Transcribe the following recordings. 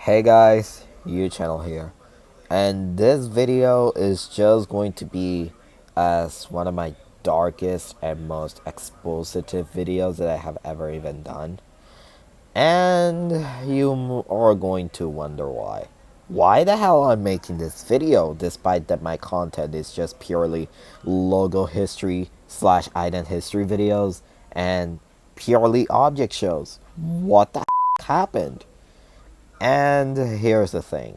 Hey guys, UChannel here, and this video is just going to be as one of my darkest and most expositive videos that I have ever even done. And you are going to wonder why. Why the hell I'm making this video despite that my content is just purely logo history slash ident history videos and purely object shows? What the happened? And here's the thing.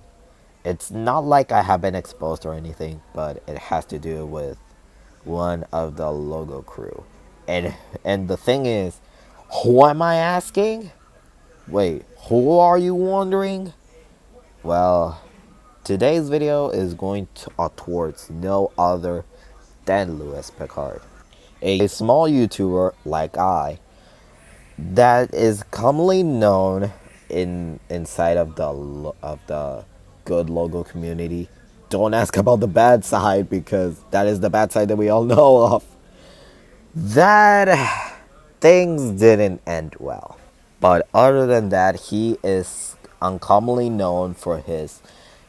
It's not like I have been exposed or anything, but it has to do with one of the logo crew. And the thing is, who am I asking? Wait, who are you wondering? Well, today's video is going towards no other than Louis Picard, a small YouTuber like I that is commonly known inside of the good logo community. Don't ask about the bad side because that is the bad side that we all know of. That things didn't end well. But other than that, he is uncommonly known for his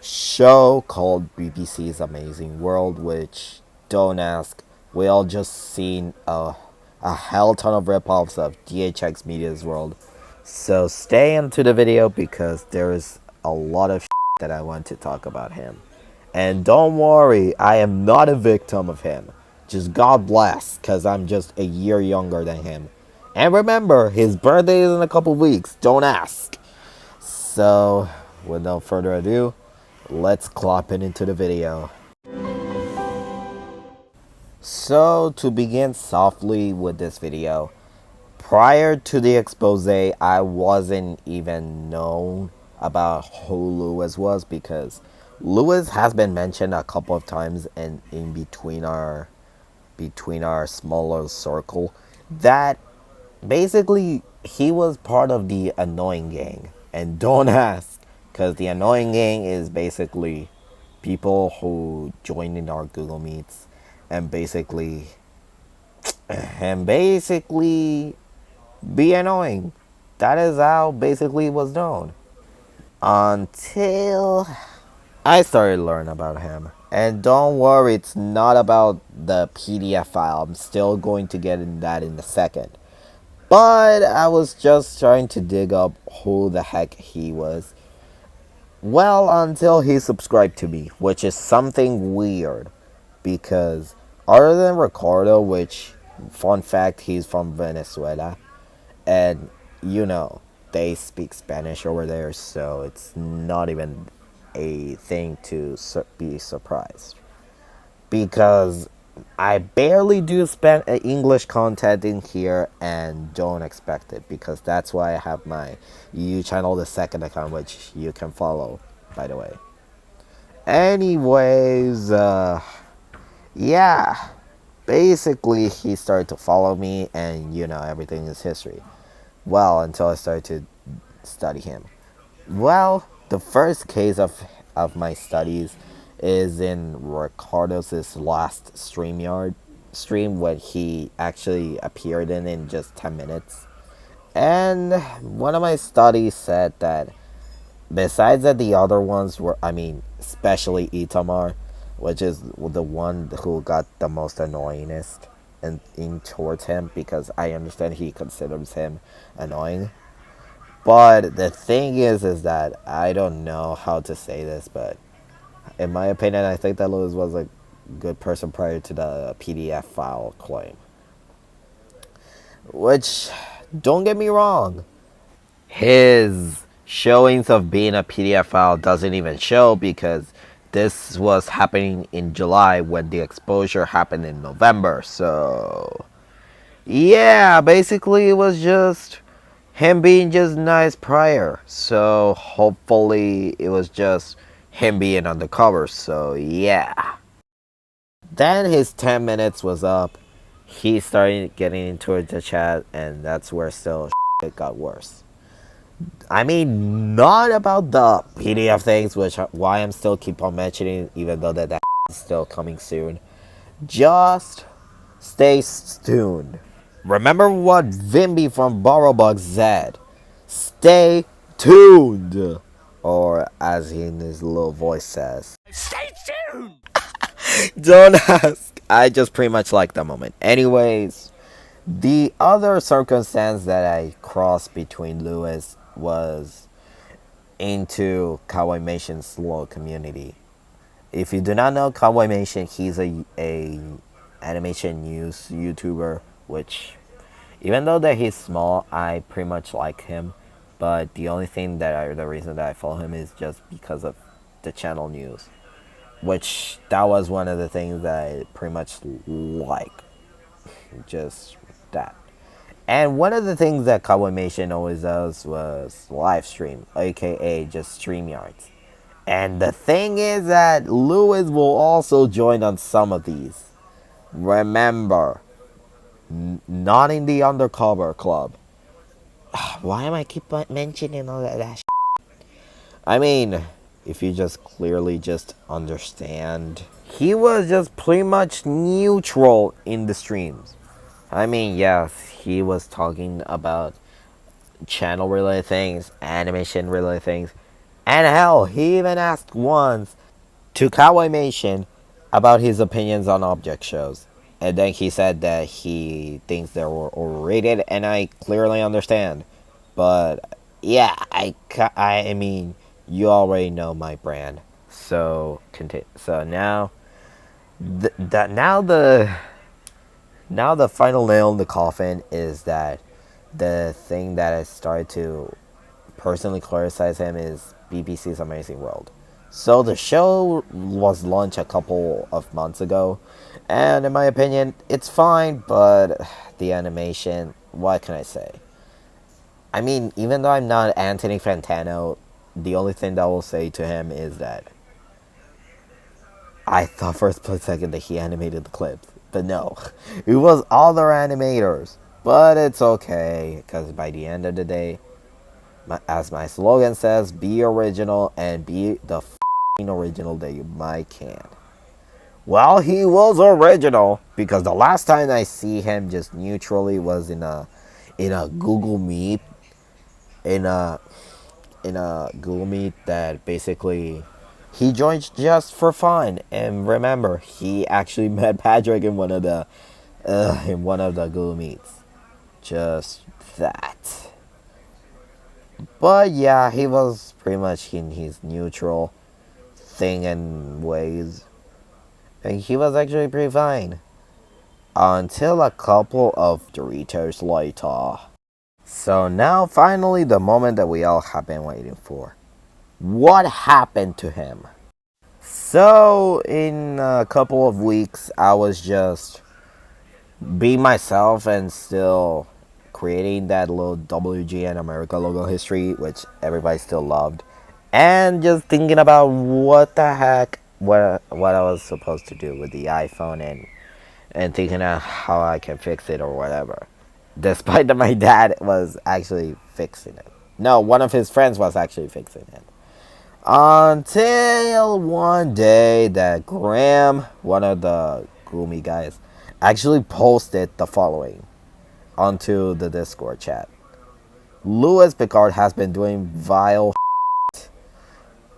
show called BBC's Amazing World, which, don't ask, we all just seen a hell ton of ripoffs of DHX Media's World. So stay into the video because there's a lot of that I want to talk about him. And don't worry, I am not a victim of him. Just God bless, because I'm just a year younger than him. And remember, his birthday is in a couple weeks. Don't ask. So, with no further ado, let's clop it into the video. So, to begin softly with this video, prior to the expose, I wasn't even known about who Louis was because Louis has been mentioned a couple of times in between our smaller circle that basically he was part of the annoying gang. And don't ask, because the annoying gang is basically people who join in our Google Meets and basically be annoying. That is how basically it was known. Until I started learning about him. And don't worry, it's not about the PDF file. I'm still going to get in that in a second. But I was just trying to dig up who the heck he was. Well, until he subscribed to me, which is something weird. Because other than Ricardo, which, fun fact, he's from Venezuela. And, they speak Spanish over there, so it's not even a thing to be surprised. Because I barely do spend English content in here and don't expect it because that's why I have my UChannel the second account, which you can follow, by the way. Anyways, yeah, basically he started to follow me and everything is history. Well, until I started to study him. Well, the first case of my studies is in Ricardo's last StreamYard stream when he actually appeared in just 10 minutes. And one of my studies said that besides that the other ones were, especially Itamar, which is the one who got the most annoyingest in towards him because I understand he considers him annoying. But the thing is that I don't know how to say this, but in my opinion, I think that Louis was a good person prior to the PDF file claim. Which, don't get me wrong, his showings of being a PDF file doesn't even show because this was happening in July when the exposure happened in November. So, yeah, basically it was just him being just nice prior. So hopefully it was just him being undercover. So yeah. Then his 10 minutes was up. He started getting into the chat and that's where still it got worse. Not about the PDF things, which why I'm still keep on mentioning, even though that is still coming soon. Just stay tuned. Remember what Vimby from Borrowbug said. Stay tuned. or as he in his little voice says, Stay tuned! don't ask. I just pretty much like the moment. Anyways, the other circumstance that I crossed between Lewis was into Kawaimation's little community. If you do not know Kawaimation, he's a animation news YouTuber, which even though that he's small, I pretty much like him. But the only thing the reason that I follow him is just because of the channel news, which that was one of the things that I pretty much like, just that. And one of the things that Kawamation always does was live stream, aka just StreamYards. And the thing is that Lewis will also join on some of these. Remember, not in the undercover club. Why am I keep mentioning all that? I mean, if you just clearly just understand, he was just pretty much neutral in the streams. I mean, yes, he was talking about channel related things, animation related things, and hell, he even asked once to Kawaimation about his opinions on object shows. And then he said that he thinks they were overrated, and I clearly understand. But yeah, I mean, you already know my brand. So so now, now the final nail in the coffin is that the thing that I started to personally criticize him is BBC's Amazing World. So the show was launched a couple of months ago, and in my opinion, it's fine, but the animation, what can I say? I mean, even though I'm not Anthony Fantano, the only thing that I will say to him is that I thought for a split second that he animated the clips, but no, it was other animators. But it's okay, because by the end of the day, as my slogan says, be original and be the original that you might can. Well, he was original because the last time I see him just neutrally was in a Google Meet, in a Google Meet that basically he joined just for fun. And remember, he actually met Patrick in one of the Google Meets. Just that. But yeah, he was pretty much in his neutral thing and ways. And he was actually pretty fine. Until a couple of Doritos later. So now finally the moment that we all have been waiting for. What happened to him? So in a couple of weeks I was just being myself and still creating that little WGN America logo history, which everybody still loved, and just thinking about what the heck, what I was supposed to do with the iPhone, and thinking of how I can fix it or whatever. Despite that my dad was actually fixing it. No, one of his friends was actually fixing it. Until one day that Graham, one of the gloomy guys, actually posted the following onto the Discord chat. Louis Picard has been doing vile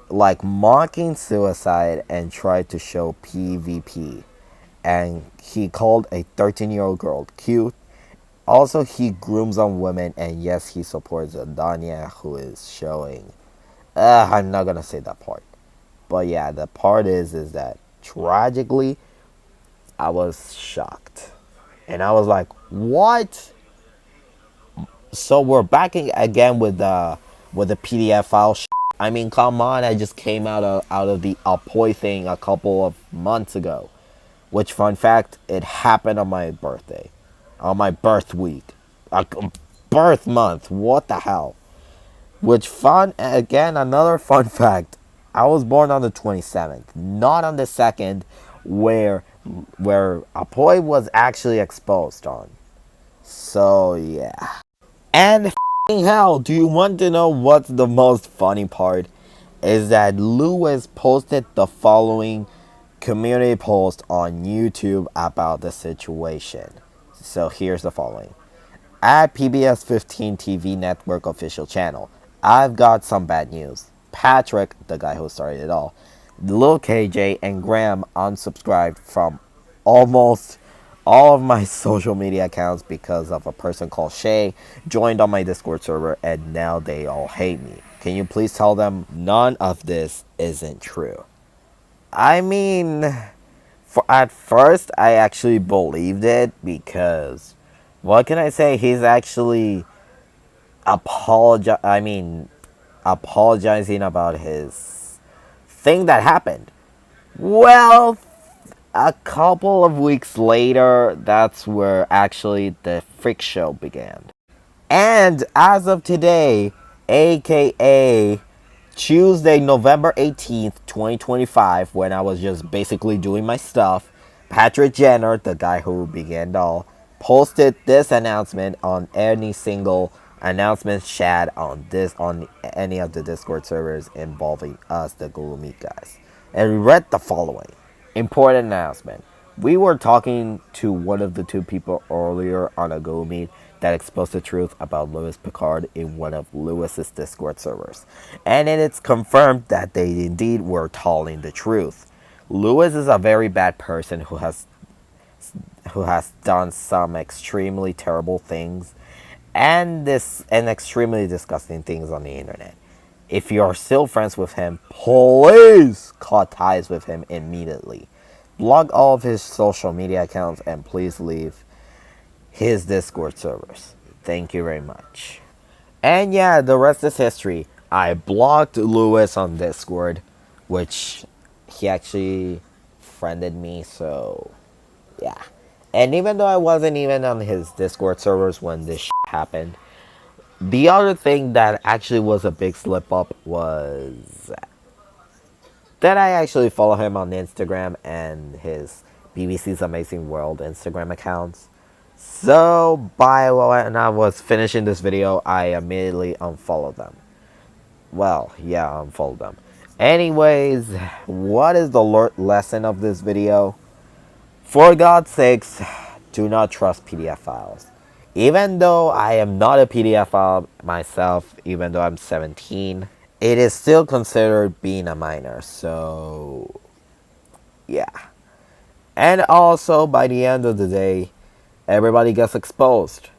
like mocking suicide and tried to show PvP. And he called a 13-year-old girl cute. Also, he grooms on women, and yes, he supports Adania, who is showing. I'm not gonna say that part, but yeah, the part is that tragically, I was shocked, and I was like, "What?" So we're back again with the PDF file. I mean, come on! I just came out of the Apoy thing a couple of months ago. Which, fun fact, it happened on my birthday, on my birth week, birth month. What the hell? Which fun again? Another fun fact. I was born on the 27th, not on the 2nd, where Apoy was actually exposed on. So yeah. And hell, do you want to know what's the most funny part? Is that Lewis posted the following community post on YouTube about the situation. So here's the following. At PBS 15 TV network official channel, I've got some bad news. Patrick, the guy who started it all, Lil KJ, and Graham unsubscribed from almost all of my social media accounts because of a person called Shay joined on my Discord server, and now they all hate me. Can you please tell them none of this isn't true? I mean, at first I actually believed it because what can I say? He's actually apologizing about his thing that happened. Well, a couple of weeks later, that's where actually the freak show began. And as of today, aka Tuesday, November 18th, 2025, when I was just basically doing my stuff, Patrick Jenner, the guy who began it all, posted this announcement on any single announcement chat on any of the Discord servers involving us, the Google Meet guys. And we read the following. Important announcement. We were talking to one of the two people earlier on a Google Meet that exposed the truth about Louis Picard in one of Lewis's Discord servers. And it's confirmed that they indeed were telling the truth. Lewis is a very bad person who has done some extremely terrible things and extremely disgusting things on the internet. If you are still friends with him, please cut ties with him immediately. Block all of his social media accounts and please leave his Discord servers. Thank you very much. And yeah, the rest is history. I blocked Lewis on Discord, which he actually friended me, so yeah. And even though I wasn't even on his Discord servers when this happened, the other thing that actually was a big slip up was that I actually follow him on Instagram and his BBC's Amazing World Instagram accounts. So when I was finishing this video, I immediately unfollowed them. Well, yeah, unfollowed them. Anyways, what is the lesson of this video? For God's sakes, do not trust PDF files. Even though I am not a PDF file myself, even though I'm 17, it is still considered being a minor. So, yeah. And also, by the end of the day, everybody gets exposed.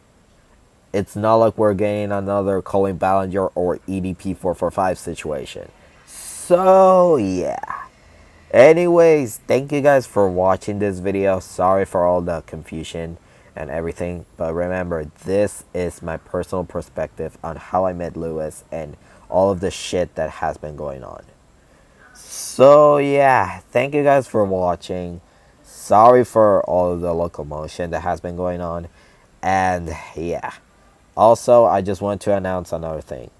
It's not like we're getting another Colin Ballinger or EDP 445 situation. So, yeah. Anyways, thank you guys for watching this video. Sorry for all the confusion and everything. But remember, this is my personal perspective on how I met Lewis and all of the shit that has been going on. So, yeah. Thank you guys for watching. Sorry for all of the locomotion that has been going on. And, yeah. Also, I just want to announce another thing.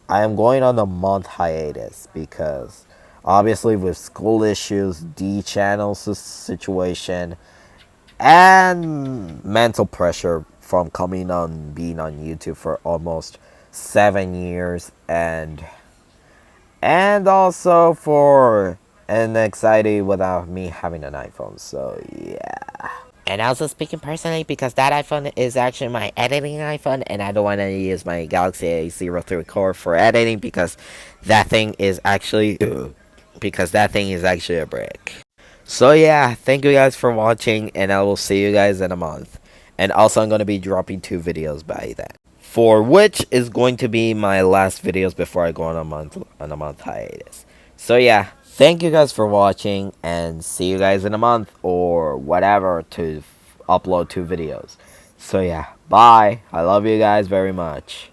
I am going on a month hiatus because obviously with school issues, D-channel situation, and mental pressure from being on YouTube for almost 7 years, and also for an anxiety without me having an iPhone. So yeah. And also speaking personally, because that iPhone is actually my editing iPhone, and I don't want to use my Galaxy A03 core for editing because that thing is actually a brick. So yeah, thank you guys for watching, and I will see you guys in a month. And also, I'm going to be dropping 2 videos by then, for which is going to be my last videos before I go on a month hiatus. So yeah, thank you guys for watching, and see you guys in a month or whatever to upload 2 videos. So yeah, bye. I love you guys very much.